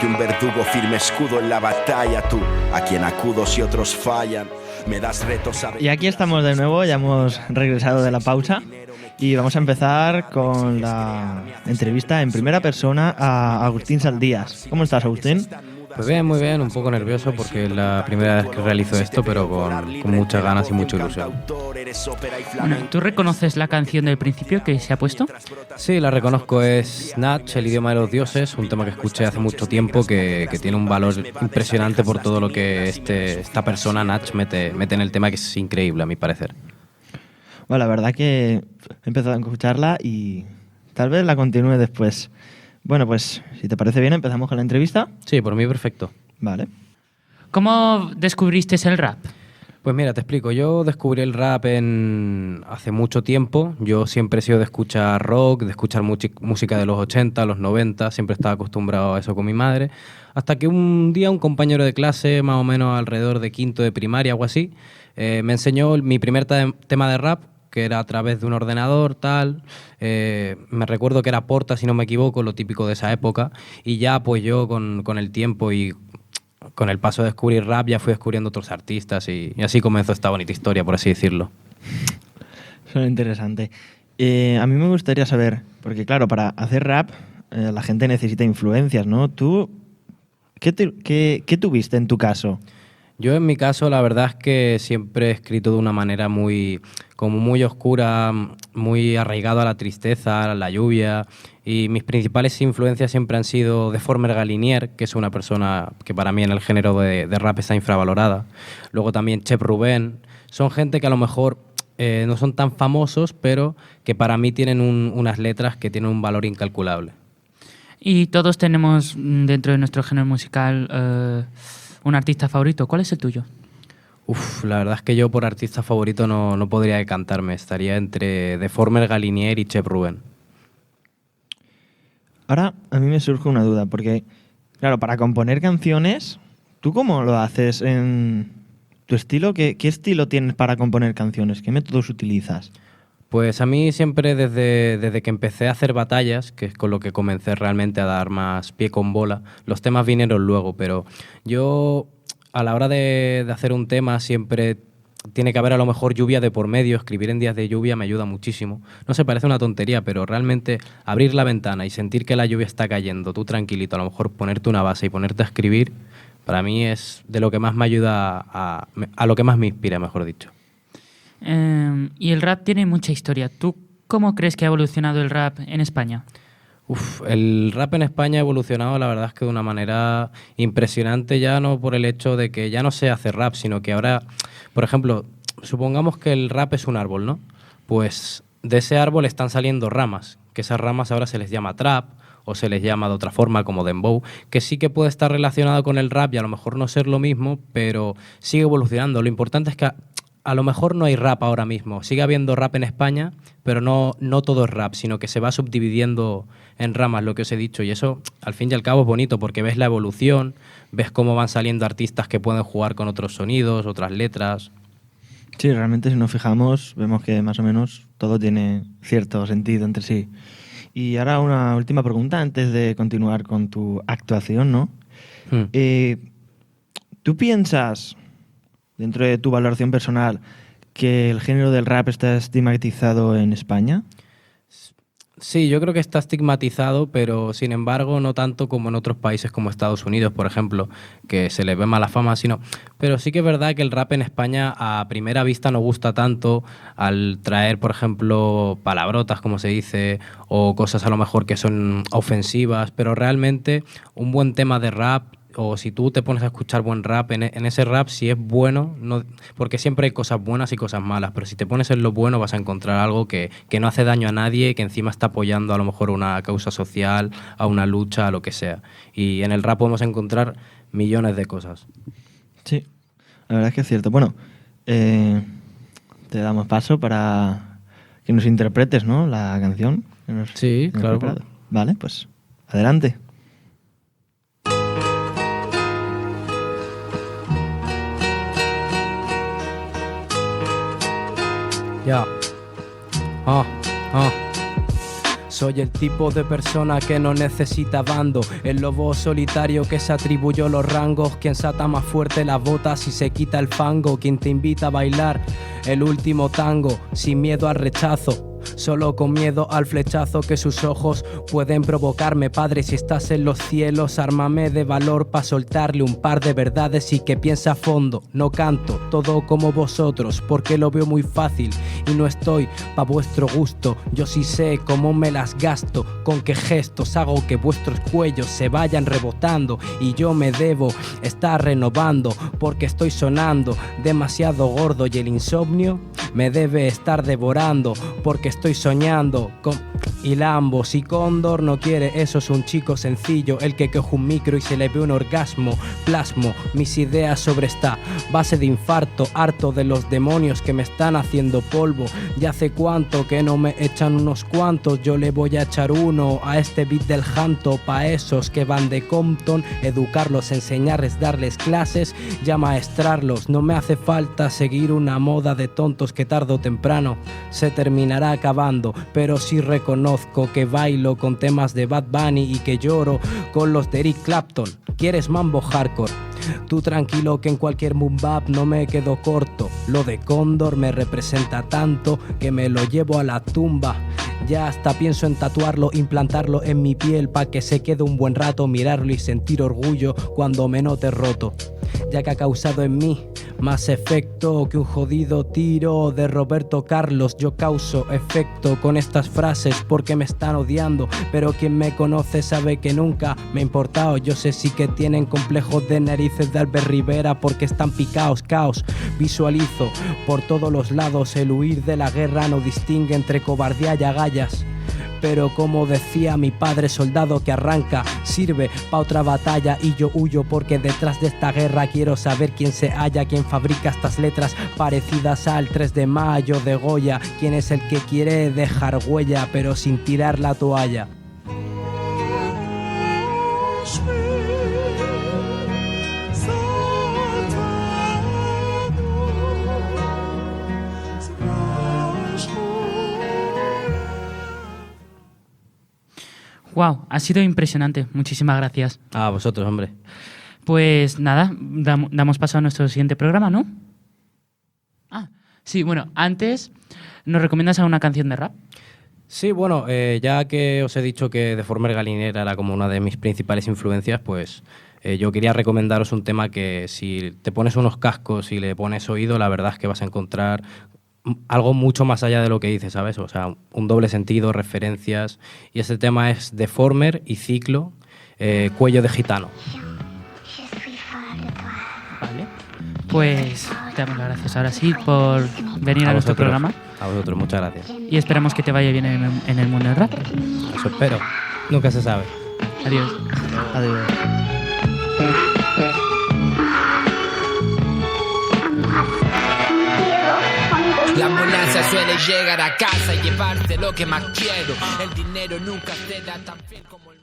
que un verdugo firme escudo en la batalla. Tú, a quien acudo si otros fallan, me das retos a... Y aquí estamos de nuevo, ya hemos regresado de la pausa y vamos a empezar con la entrevista en primera persona a Agustín Saldías. ¿Cómo estás, Agustín? Pues bien, muy bien, un poco nervioso porque es la primera vez que realizo esto, pero con muchas ganas y mucha ilusión. Bueno, ¿tú reconoces la canción del principio que se ha puesto? Sí, la reconozco, es Natch, el idioma de los dioses, un tema que escuché hace mucho tiempo que tiene un valor impresionante por todo lo que esta persona, Natch, mete en el tema, que es increíble a mi parecer. Bueno, la verdad que he empezado a escucharla y tal vez la continúe después. Bueno, pues si te parece bien, empezamos con la entrevista. Sí, por mí perfecto. Vale. ¿Cómo descubriste el rap? Pues mira, te explico. Yo descubrí el rap hace mucho tiempo. Yo siempre he sido de escuchar rock, de escuchar música de los 80, los 90. Siempre estaba acostumbrado a eso con mi madre. Hasta que un día un compañero de clase, más o menos alrededor de quinto de primaria, algo así, me enseñó mi primer tema de rap, que era a través de un ordenador, tal. Me recuerdo que era Porta, si no me equivoco, lo típico de esa época. Y ya pues yo con el tiempo y con el paso de descubrir rap ya fui descubriendo otros artistas y así comenzó esta bonita historia, por así decirlo. Suena interesante. A mí me gustaría saber, porque claro, para hacer rap la gente necesita influencias, ¿no? ¿Tú qué tuviste en tu caso? Yo en mi caso la verdad es que siempre he escrito de una manera muy oscura, muy arraigado a la tristeza, a la lluvia, y mis principales influencias siempre han sido Deformer Galinier, que es una persona que para mí en el género de rap está infravalorada. Luego también Chep Rubén. Son gente que a lo mejor no son tan famosos, pero que para mí tienen unas letras que tienen un valor incalculable. Y todos tenemos dentro de nuestro género musical un artista favorito. ¿Cuál es el tuyo? La verdad es que yo por artista favorito no podría decantarme. Estaría entre Deformer Galinier y Chep Rubén. Ahora a mí me surge una duda, porque claro, para componer canciones, ¿tú cómo lo haces en tu estilo? ¿Qué estilo tienes para componer canciones? ¿Qué métodos utilizas? Pues a mí siempre desde que empecé a hacer batallas, que es con lo que comencé realmente a dar más pie con bola, los temas vinieron luego, pero yo a la hora de hacer un tema siempre tiene que haber a lo mejor lluvia de por medio. Escribir en días de lluvia me ayuda muchísimo. No sé, parece una tontería, pero realmente abrir la ventana y sentir que la lluvia está cayendo, tú tranquilito, a lo mejor ponerte una base y ponerte a escribir, para mí es de lo que más me ayuda, a lo que más me inspira, mejor dicho. Y el rap tiene mucha historia. ¿Tú cómo crees que ha evolucionado el rap en España? El rap en España ha evolucionado, la verdad es que de una manera impresionante, ya no por el hecho de que ya no se hace rap, sino que ahora, por ejemplo, supongamos que el rap es un árbol, ¿no? Pues de ese árbol están saliendo ramas, que esas ramas ahora se les llama trap o se les llama de otra forma como dembow, que sí que puede estar relacionado con el rap y a lo mejor no ser lo mismo, pero sigue evolucionando. Lo importante es que a lo mejor no hay rap ahora mismo. Sigue habiendo rap en España, pero no todo es rap, sino que se va subdividiendo en ramas, lo que os he dicho. Y eso, al fin y al cabo, es bonito porque ves la evolución, ves cómo van saliendo artistas que pueden jugar con otros sonidos, otras letras. Sí, realmente si nos fijamos, vemos que más o menos todo tiene cierto sentido entre sí. Y ahora una última pregunta antes de continuar con tu actuación, ¿no? ¿Tú piensas, dentro de tu valoración personal, que el género del rap está estigmatizado en España? Sí, yo creo que está estigmatizado, pero sin embargo no tanto como en otros países como Estados Unidos, por ejemplo, que se le ve mala fama, sino... Pero sí que es verdad que el rap en España a primera vista no gusta tanto al traer, por ejemplo, palabrotas, como se dice, o cosas a lo mejor que son ofensivas, pero realmente un buen tema de rap, o si tú te pones a escuchar buen rap, en ese rap si es bueno, no, porque siempre hay cosas buenas y cosas malas, pero si te pones en lo bueno vas a encontrar algo que no hace daño a nadie, que encima está apoyando a lo mejor una causa social, a una lucha, a lo que sea. Y en el rap podemos encontrar millones de cosas. Sí, la verdad es que es cierto. Bueno, te damos paso para que nos interpretes, ¿no?, la canción. Sí, claro. Vale, pues adelante. Ya. Soy el tipo de persona que no necesita bando, el lobo solitario que se atribuyó los rangos, quien se ata más fuerte las botas y se quita el fango, quien te invita a bailar el último tango, sin miedo al rechazo. Solo con miedo al flechazo que sus ojos pueden provocarme. Padre, si estás en los cielos, ármame de valor pa' soltarle un par de verdades y que piense a fondo. No canto todo como vosotros porque lo veo muy fácil y no estoy pa' vuestro gusto. Yo sí sé cómo me las gasto, con qué gestos hago que vuestros cuellos se vayan rebotando, y yo me debo estar renovando porque estoy sonando demasiado gordo, y el insomnio me debe estar devorando porque estoy soñando con y Lambo. Si Cóndor no quiere, eso es un chico sencillo, el que coge un micro y se le ve un orgasmo. Plasmo mis ideas sobre esta base de infarto, harto de los demonios que me están haciendo polvo. Ya hace cuánto que no me echan unos cuantos, yo le voy a echar uno a este beat del janto. Pa' esos que van de Compton, educarlos, enseñarles, darles clases, ya maestrarlos. No me hace falta seguir una moda de tontos que tarde o temprano se terminará acabando, pero sí reconozco que bailo con temas de Bad Bunny y que lloro con los de Eric Clapton. ¿Quieres mambo hardcore? Tú tranquilo que en cualquier boom bap no me quedo corto. Lo de Cóndor me representa tanto que me lo llevo a la tumba. Ya hasta pienso en tatuarlo, implantarlo en mi piel pa' que se quede un buen rato, mirarlo y sentir orgullo cuando me note roto, ya que ha causado en mí más efecto que un jodido tiro de Roberto Carlos. Yo causo efecto con estas frases porque me están odiando, pero quien me conoce sabe que nunca me ha importado. Yo sé sí que tienen complejos de narices de Albert Rivera porque están picaos, caos. Visualizo por todos los lados, el huir de la guerra no distingue entre cobardía y agallas. Pero como decía mi padre, soldado que arranca sirve pa' otra batalla, y yo huyo porque detrás de esta guerra quiero saber quién se halla, quién fabrica estas letras parecidas al 3 de mayo de Goya, quién es el que quiere dejar huella pero sin tirar la toalla. Wow, ha sido impresionante. Muchísimas gracias. A vosotros, hombre. Pues nada, damos paso a nuestro siguiente programa, ¿no? Sí, bueno, antes, ¿nos recomiendas alguna canción de rap? Sí, bueno, ya que os he dicho que Deformer Galinera era como una de mis principales influencias, pues yo quería recomendaros un tema que si te pones unos cascos y le pones oído, la verdad es que vas a encontrar algo mucho más allá de lo que dices, ¿sabes? O sea, un doble sentido, referencias. Y ese tema es Deformer y Ciclo, Cuello de Gitano. Vale. Pues te damos las gracias ahora sí por venir a nuestro programa. A vosotros, muchas gracias. Y esperamos que te vaya bien en el mundo del rap. Eso espero. Nunca se sabe. Adiós. Adiós. La ambulancia suele llegar a casa y llevarte lo que más quiero. El dinero nunca te da tan fiel como el